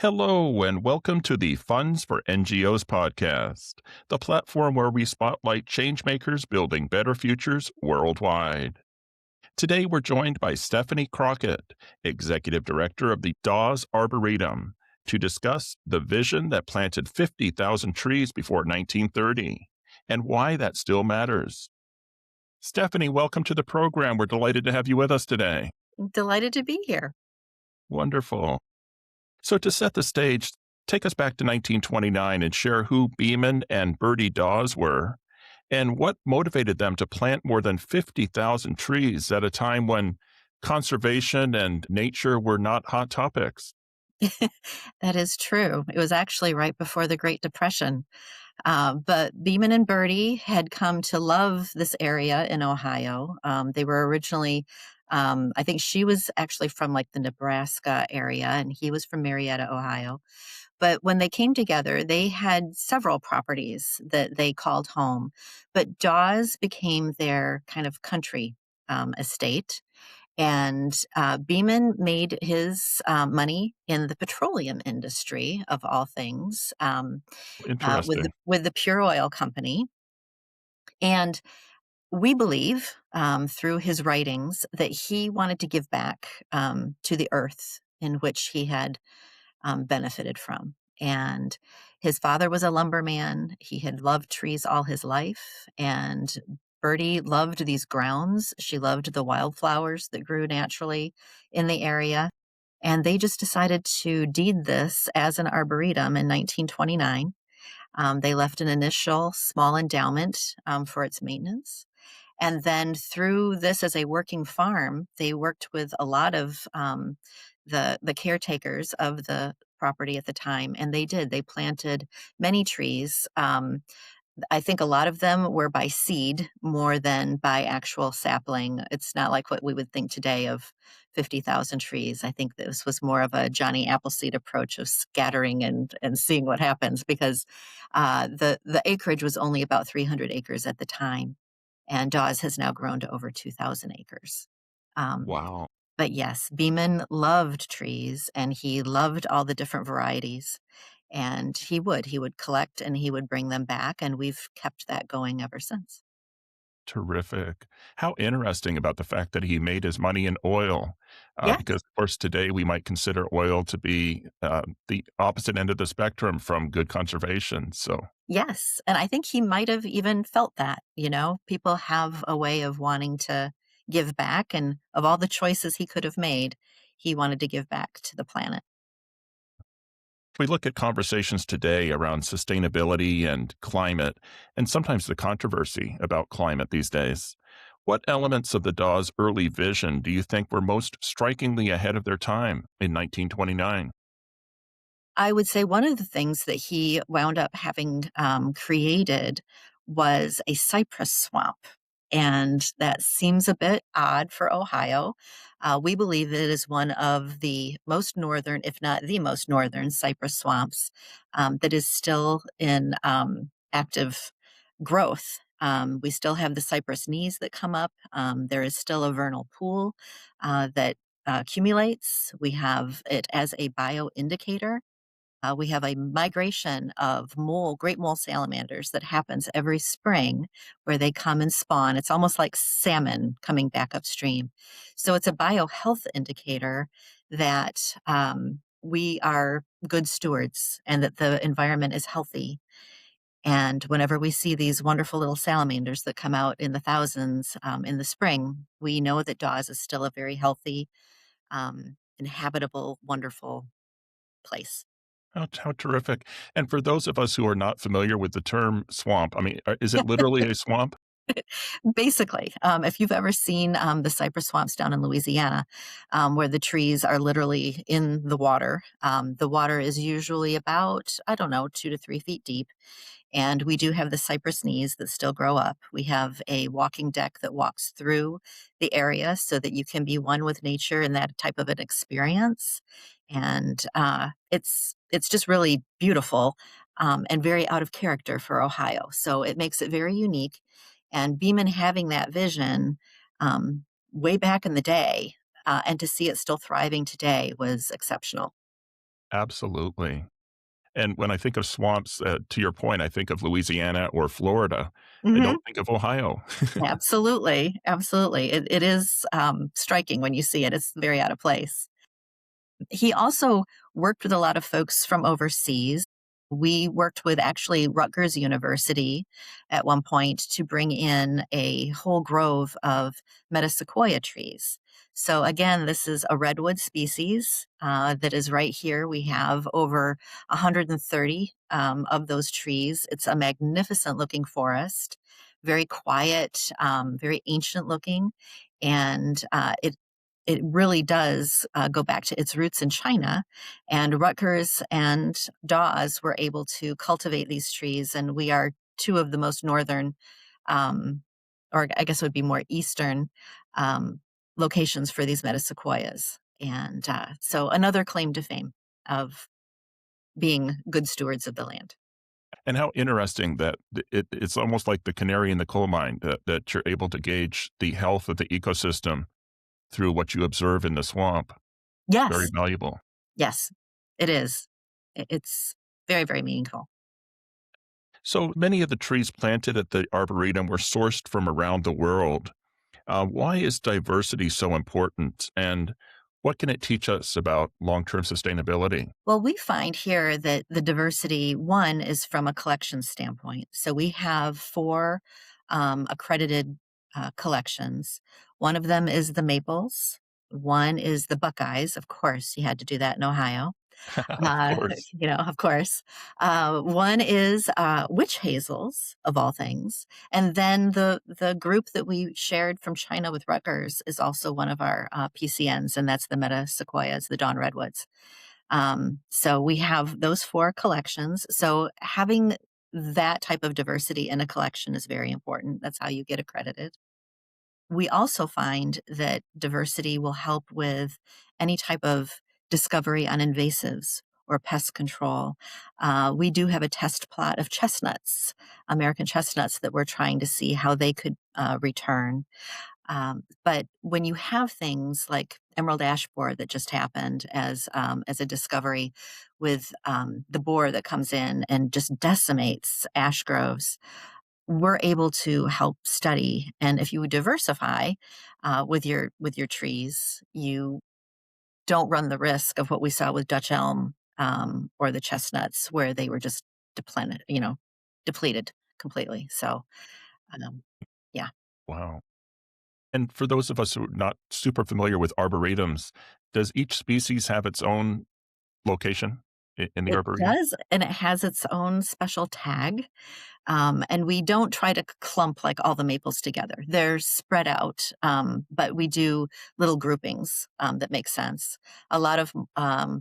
Hello, and welcome to the Funds for NGOs podcast, the platform where we spotlight changemakers building better futures worldwide. Today, we're joined by Stephanie Crockatt, Executive Director of the Dawes Arboretum, to discuss the vision that planted 50,000 trees before 1930 and why that still matters. Stephanie, welcome to the program. We're delighted to have you with us today. Delighted to be here. Wonderful. So, to set the stage, take us back to 1929 and share who Beeman and Bertie Dawes were and what motivated them to plant more than 50,000 trees at a time when conservation and nature were not hot topics. That is true. It was actually right before the Great Depression. But Beeman and Bertie had come to love this area in Ohio. They were originally, I think she was actually from like the Nebraska area, and he was from Marietta, Ohio. But when they came together, they had several properties that they called home. But Dawes became their kind of country estate. And Beeman made his money in the petroleum industry, of all things, Interesting. with the Pure Oil Company. And we believe through his writings that he wanted to give back to the earth in which he had benefited from. And his father was a lumberman. He had loved trees all his life. And Bertie loved these grounds. She loved the wildflowers that grew naturally in the area. And they just decided to deed this as an arboretum in 1929. They left an initial small endowment for its maintenance. And then through this as a working farm, they worked with a lot of the caretakers of the property at the time, and they did. They planted many trees. I think a lot of them were by seed more than by actual sapling. It's not like what we would think today of 50,000 trees. I think this was more of a Johnny Appleseed approach of scattering and seeing what happens because the acreage was only about 300 acres at the time, and Dawes has now grown to over 2,000 acres. Um, Wow. but yes, Beeman loved trees and he loved all the different varieties. And he would collect and he would bring them back. And we've kept that going ever since. Terrific. How interesting about the fact that he made his money in oil. Yes, Because, of course, today we might consider oil to be the opposite end of the spectrum from good conservation. So, yes. And I think he might have even felt that, people have a way of wanting to give back. And of all the choices he could have made, he wanted to give back to the planet. we look at conversations today around sustainability and climate, and sometimes the controversy about climate these days. What elements of the Dawes' early vision do you think were most strikingly ahead of their time in 1929? I would say one of the things that he wound up having created was a cypress swamp. And that seems a bit odd for Ohio. We believe it is one of the most northern, if not the most northern, cypress swamps that is still in active growth. We still have the cypress knees that come up. There is still a vernal pool that accumulates. We have it as a bioindicator. We have a migration of great mole salamanders that happens every spring where they come and spawn. It's almost like salmon coming back upstream. So it's a biohealth indicator that we are good stewards and that the environment is healthy. And whenever we see these wonderful little salamanders that come out in the thousands in the spring, we know that Dawes is still a very healthy, inhabitable, wonderful place. How terrific. And for those of us who are not familiar with the term swamp, I mean, is it literally a swamp? Basically, if you've ever seen the cypress swamps down in Louisiana, where the trees are literally in the water is usually about, I don't know, 2 to 3 feet deep. And we do have the cypress knees that still grow up. We have a walking deck that walks through the area so that you can be one with nature in that type of an experience. And it's just really beautiful and very out of character for Ohio. So it makes it very unique. And Beeman having that vision way back in the day and to see it still thriving today was exceptional. Absolutely. And when I think of swamps, to your point, I think of Louisiana or Florida. I Mhm. don't think of Ohio. Absolutely, absolutely. It is, striking when you see it. It's very out of place. He also worked with a lot of folks from overseas. We worked with actually Rutgers University at one point to bring in a whole grove of metasequoia trees. So, again, this is a redwood species that is right here. We have over 130 of those trees. It's a magnificent looking forest, very quiet, very ancient looking. And it really does go back to its roots in China. And Rutgers and Dawes were able to cultivate these trees, and we are two of the most northern, um, or I guess it would be more eastern, um, locations for these metasequoias. And so another claim to fame of being good stewards of the land. And how interesting that it's almost like the canary in the coal mine that you're able to gauge the health of the ecosystem through what you observe in the swamp. Very Yes, valuable. yes, it is. It's very, very meaningful. So many of the trees planted at the Arboretum were sourced from around the world. Why is diversity so important? And what can it teach us about long term sustainability? Well, we find here that the diversity, one, is from a collection standpoint. So we have four accredited collections. One of them is the maples, one is the Buckeyes. Of course, you had to do that in Ohio. Of course. Of course. One is witch hazels, of all things, and then the group that we shared from China with Rutgers is also one of our PCNs, and that's the Meta sequoias, the dawn redwoods. So we have those four collections. So having that type of diversity in a collection is very important. That's how you get accredited. We also find that diversity will help with any type of discovery on invasives or pest control. We do have a test plot of chestnuts, American chestnuts, that we're trying to see how they could return. But when you have things like emerald ash borer that just happened as a discovery with the borer that comes in and just decimates ash groves, we're able to help study. And if you diversify with your trees, you don't run the risk of what we saw with Dutch elm or the chestnuts, where they were just depleted completely. So, um, yeah. Wow. And for those of us who are not super familiar with arboretums, does each species have its own location in the It arboretum? does, and it has its own special tag, and we don't try to clump, like, all the maples together. They're spread out, but we do little groupings, that make sense. A lot of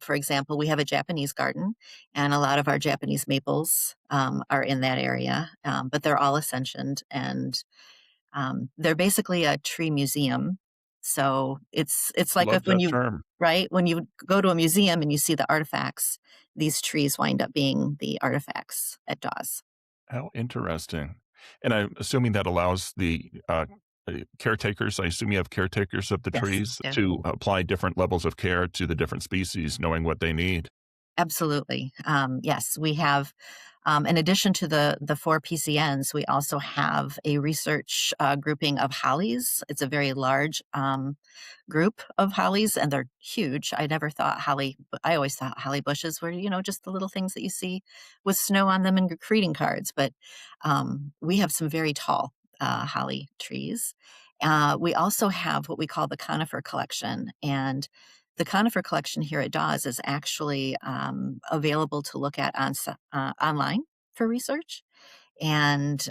for example, we have a Japanese garden, and a lot of our Japanese maples, are in that area, but they're all ascensioned, and they're basically a tree museum. So it's like if Love when that you term. right? When you go to a museum and you see the artifacts, these trees wind up being the artifacts at Dawes. How interesting. And I'm assuming that allows the caretakers, I assume you have caretakers of the Yes, trees yeah. to apply different levels of care to the different species, knowing what they need. Absolutely. Yes, we have, in addition to the four PCNs, we also have a research grouping of hollies. It's a very large group of hollies, and they're huge. I never thought I always thought holly bushes were, just the little things that you see with snow on them and greeting cards. But we have some very tall holly trees. We also have what we call the conifer collection, and the conifer collection here at Dawes is actually available to look at online for research. And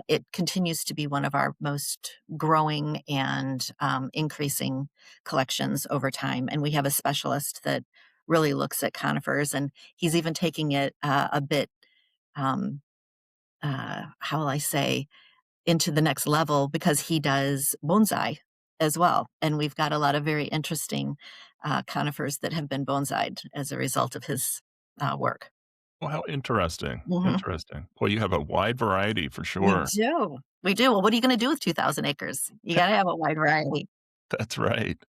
it continues to be one of our most growing and increasing collections over time. And we have a specialist that really looks at conifers, and he's even taking it a bit, um, how will I say, into the next level because he does bonsai as well. And we've got a lot of very interesting conifers that have been bonsai'd as a result of his work. Well, how interesting. Mhm. Interesting. Well, you have a wide variety for We sure. do. We do. Well, what are you going to do with 2,000 acres? You got to have a wide variety. That's right.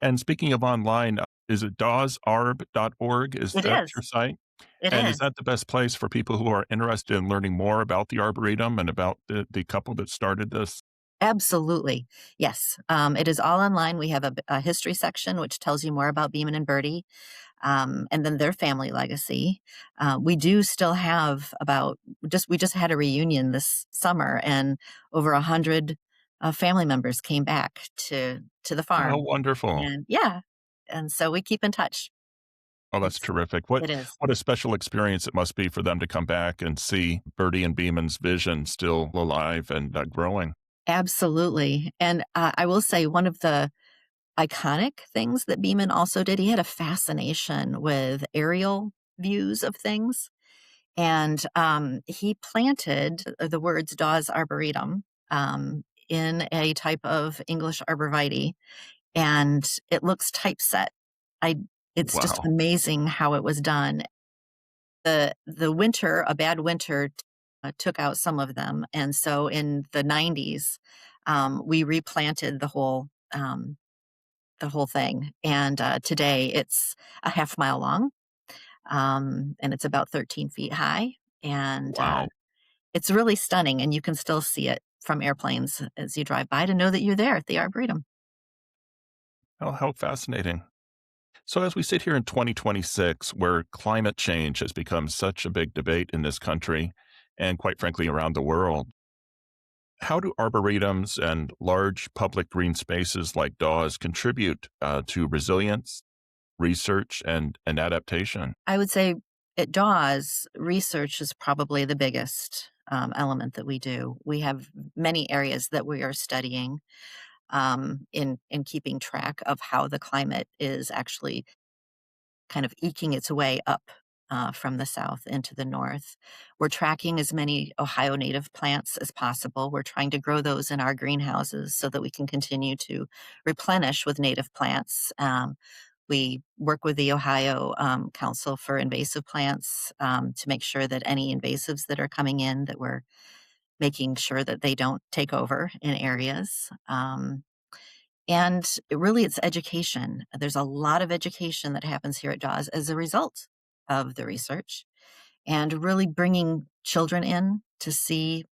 And speaking of online, Is it dawesarb.org? Is It that is. your site? It And is is. that the best place for people who are interested in learning more about the Arboretum and about the couple that started this? Absolutely. Yes. It is all online. We have a history section, which tells you more about Beeman and Bertie, and then their family legacy. We do still have we just had a reunion this summer, and over 100 family members came back to the How farm. wonderful. And yeah, and so we keep in touch. Oh, that's It's terrific. it is. What a special experience it must be for them to come back and see Bertie and Beeman's vision still alive and, growing. Absolutely. And I will say one of the iconic things that Beeman also did, he had a fascination with aerial views of things. And he planted the words Dawes Arboretum in a type of English arborvitae, and it looks typeset. I It's just Wow. amazing how it was done. A bad winter, took out some of them, and so in the 90s, we replanted the whole thing, and today it's a half mile long, and it's about 13 feet high, and Wow. it's really stunning, and you can still see it from airplanes as you drive by to know that you're there at the Arboretum. How fascinating. So, as we sit here in 2026, where climate change has become such a big debate in this country and quite frankly around the world, how do arboretums and large public green spaces like DAWs contribute to resilience, research, and adaptation? I would say at Dawes, research is probably the biggest element that we do. We have many areas that we are studying in keeping track of how the climate is actually kind of eking its way up from the south into the north. We're tracking as many Ohio native plants as possible. We're trying to grow those in our greenhouses so that we can continue to replenish with native plants. We work with the Ohio Council for Invasive Plants to make sure that any invasives that are coming in, that we're making sure that they don't take over in areas. And really, it's education. There's a lot of education that happens here at Dawes as a result of the research, and really bringing children in to see,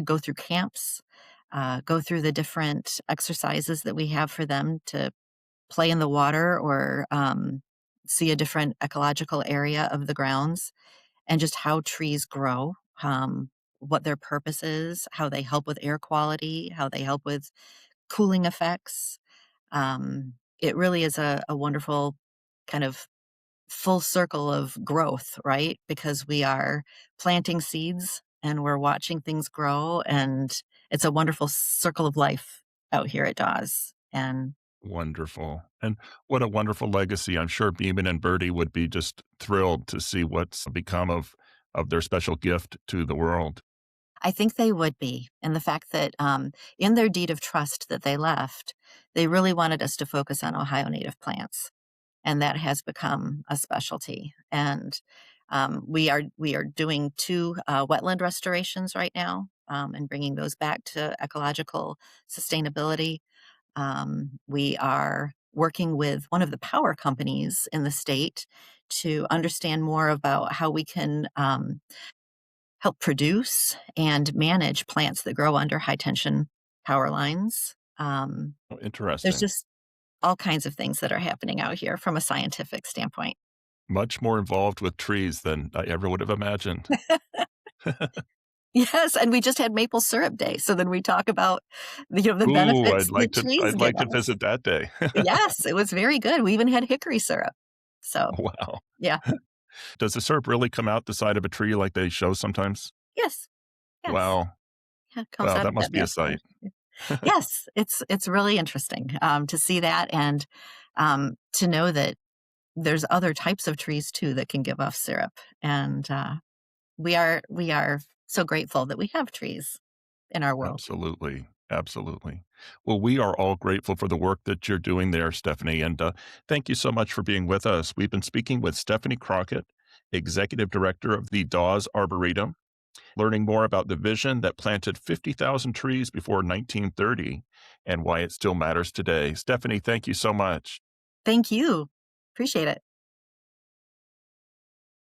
go through camps, go through the different exercises that we have for them to play in the water or see a different ecological area of the grounds, and just how trees grow, what their purpose is, how they help with air quality, how they help with cooling effects. It really is a wonderful kind of full circle of growth, right? Because we are planting seeds and we're watching things grow, and it's a wonderful circle of life out here at Dawes. And Wonderful. And what a wonderful legacy. I'm sure Beeman and Bertie would be just thrilled to see what's become of their special gift to the world. I think they would be. And the fact that in their deed of trust that they left, they really wanted us to focus on Ohio native plants. And that has become a specialty. And we are doing two wetland restorations right now, and bringing those back to ecological sustainability. We are working with one of the power companies in the state to understand more about how we can help produce and manage plants that grow under high tension power lines. Oh, There's interesting. just all kinds of things that are happening out here from a scientific standpoint. Much more involved with trees than I ever would have imagined. Yes, and we just had maple syrup day, so then we talk about, the Ooh, benefits that trees I'd give like to us. visit that day. Yes, it was very good. We even had hickory syrup. So, Wow. yeah. Does the syrup really come out the side of a tree like they show sometimes? Yes, yes. Wow. Yeah, it comes Wow, out that of that must be a vascular. sight. Yes, it's really interesting, to see that, and to know that there's other types of trees too that can give off syrup, and we are so grateful that we have trees in our world. Absolutely. Absolutely. Well, we are all grateful for the work that you're doing there, Stephanie. And thank you so much for being with us. We've been speaking with Stephanie Crockatt, Executive Director of the Dawes Arboretum, learning more about the vision that planted 50,000 trees before 1930 and why it still matters today. Stephanie, thank you so much. Thank you. Appreciate it.